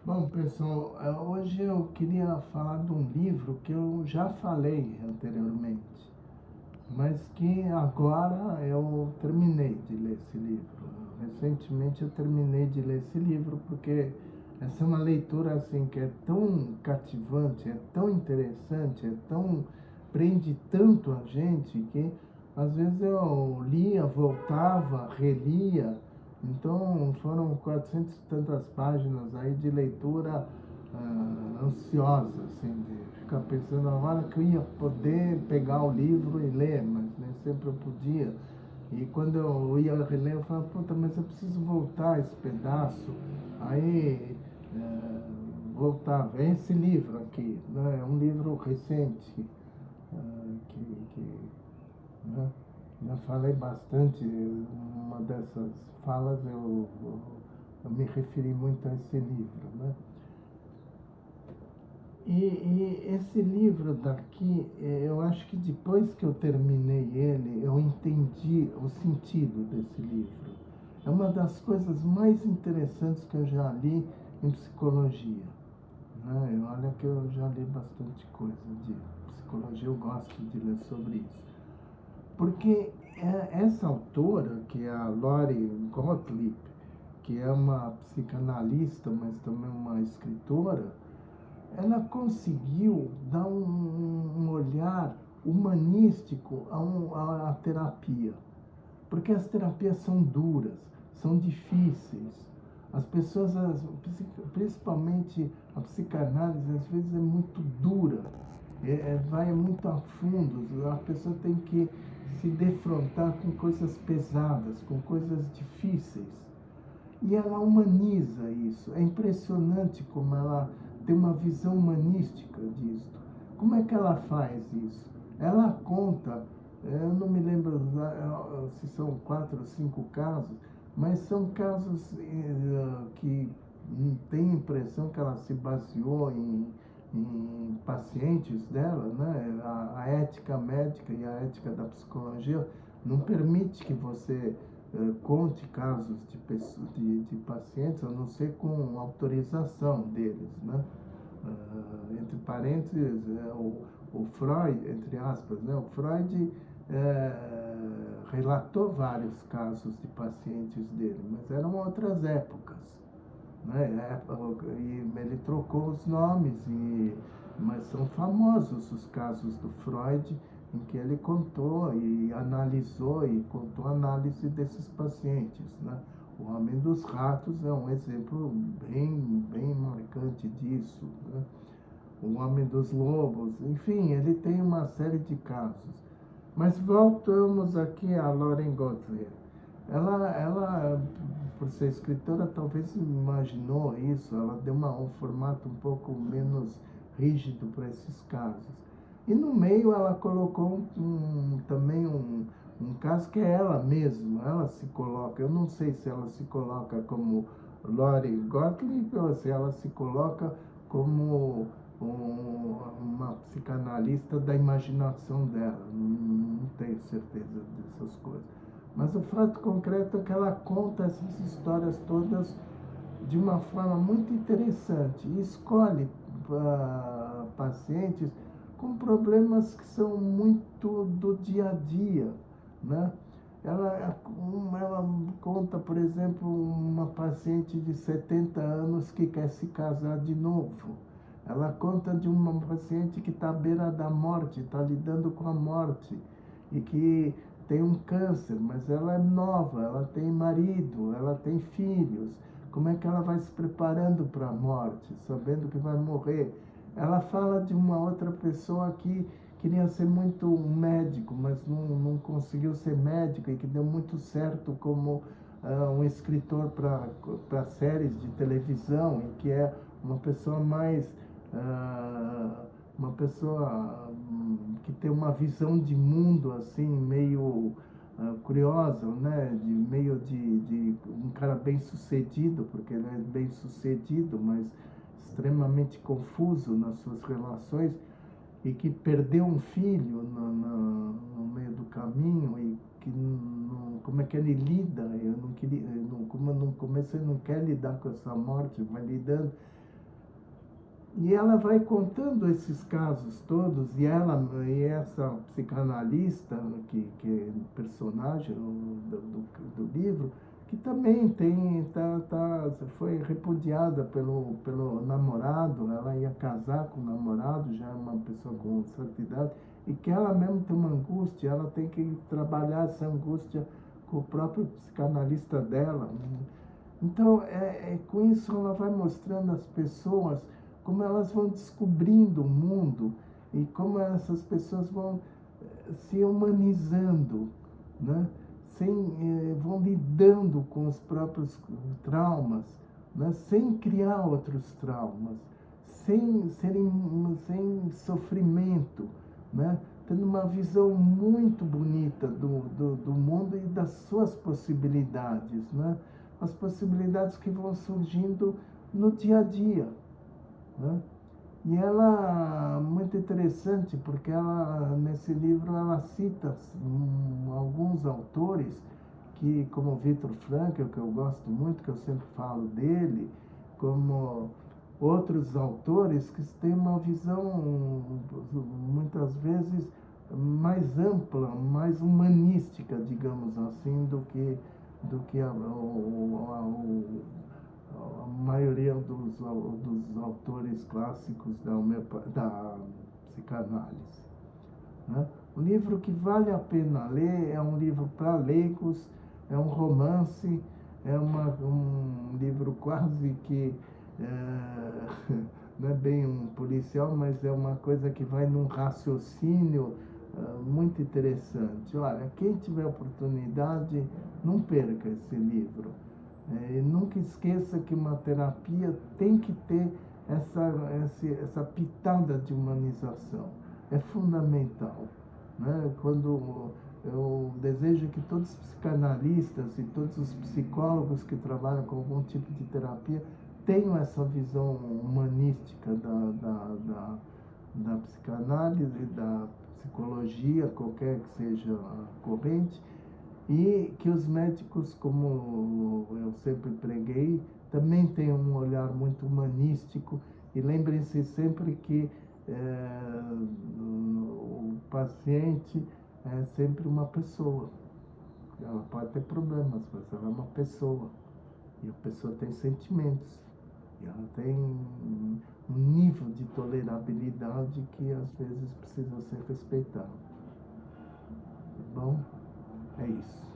Bom, pessoal, hoje eu queria falar de um livro que eu já falei anteriormente, mas que agora eu terminei de ler esse livro. Recentemente eu terminei de ler esse livro porque essa é uma leitura assim que é tão cativante, é tão interessante, prende tanto a gente que às vezes eu lia, voltava, relia. Então foram 400 e tantas páginas aí de leitura ansiosa, assim, de ficar pensando agora que eu ia poder pegar o livro e ler, mas nem sempre eu podia. E quando eu ia reler, eu falava, puta, mas eu preciso voltar esse pedaço. Aí voltava. É esse livro aqui, né? É um livro recente, que né? Já falei bastante, uma dessas falas eu me referi muito a esse livro, né? E esse livro daqui, eu acho que depois que eu terminei ele, eu entendi o sentido desse livro. É uma das coisas mais interessantes que eu já li em psicologia, né? Olha que eu já li bastante coisa de psicologia, eu gosto de ler sobre isso. Porque essa autora, que é a Lori Gottlieb, que é uma psicanalista, mas também uma escritora, ela conseguiu dar um olhar humanístico à terapia. Porque as terapias são duras, são difíceis. As pessoas, principalmente a psicanálise, às vezes é muito dura, vai muito a fundo. A pessoa tem que se defrontar com coisas pesadas, com coisas difíceis. E ela humaniza isso. É impressionante como ela tem uma visão humanística disso. Como é que ela faz isso? Ela conta, eu não me lembro se são 4 ou 5 casos, mas são casos que tem a impressão que ela se baseou em pacientes dela, né? A ética médica e a ética da psicologia não permite que você conte casos de pacientes, a não ser com autorização deles, né? Entre parênteses, o Freud, entre aspas, né? O Freud relatou vários casos de pacientes dele, mas eram outras épocas, né? E ele trocou os nomes, mas são famosos os casos do Freud em que ele contou e analisou e contou a análise desses pacientes, né? O Homem dos Ratos é um exemplo bem marcante disso, né? O Homem dos Lobos, enfim, ele tem uma série de casos. Mas voltamos aqui a Lauren Gottlieb. Ela, por ser escritora, talvez imaginou isso, ela deu um formato um pouco menos rígido para esses casos. E no meio ela colocou também um caso que é ela mesma, ela se coloca, eu não sei se ela se coloca como Lori Gottlieb ou se ela se coloca como uma psicanalista da imaginação dela, não tenho certeza dessas coisas. Mas o fato concreto é que ela conta essas histórias todas de uma forma muito interessante e escolhe pacientes com problemas que são muito do dia a dia, né? Ela conta, por exemplo, uma paciente de 70 anos que quer se casar de novo. Ela conta de uma paciente que está à beira da morte, está lidando com a morte e que tem um câncer, mas ela é nova, ela tem marido, ela tem filhos. Como é que ela vai se preparando para a morte, sabendo que vai morrer? Ela fala de uma outra pessoa que queria ser muito um médico, mas não conseguiu ser médico e que deu muito certo como um escritor para séries de televisão e que é uma pessoa mais uma pessoa que tem uma visão de mundo assim meio curiosa, né? De um cara bem sucedido, porque ele é bem sucedido, mas extremamente confuso nas suas relações e que perdeu um filho no meio do caminho e que como é que ele lida, eu não queria, como no começo ele não quer lidar com essa morte, vai lidando. E ela vai contando esses casos todos, e essa psicanalista, que é personagem do livro, que também foi repudiada pelo namorado. Ela ia casar com o namorado, já é uma pessoa com certa idade, e que ela mesmo tem uma angústia, ela tem que trabalhar essa angústia com o próprio psicanalista dela. Então, com isso ela vai mostrando às pessoas como elas vão descobrindo o mundo e como essas pessoas vão se humanizando, né? Vão lidando com os próprios traumas, né? Sem criar outros traumas, sem sofrimento, né? Tendo uma visão muito bonita do mundo e das suas possibilidades, né? As possibilidades que vão surgindo no dia a dia, né? E ela, muito interessante, porque ela, nesse livro, ela cita alguns autores, que, como Viktor Frankl, que eu gosto muito, que eu sempre falo dele, como outros autores que têm uma visão, muitas vezes, mais ampla, mais humanística, digamos assim, do que a maioria dos autores clássicos da psicanálise, né? Um livro que vale a pena ler, é um livro para leigos, é um romance, um livro quase que não é bem um policial, mas é uma coisa que vai num raciocínio muito interessante. Olha, quem tiver oportunidade, não perca esse livro. Nunca esqueça que uma terapia tem que ter essa pitada de humanização. É fundamental, né? Quando eu desejo que todos os psicanalistas e todos os psicólogos que trabalham com algum tipo de terapia tenham essa visão humanística da psicanálise, da psicologia, qualquer que seja a corrente, e que os médicos, como eu sempre preguei, também tenham um olhar muito humanístico. E lembrem-se sempre que o paciente é sempre uma pessoa. Ela pode ter problemas, mas ela é uma pessoa. E a pessoa tem sentimentos. E ela tem um nível de tolerabilidade que às vezes precisa ser respeitado. Tá bom? É isso.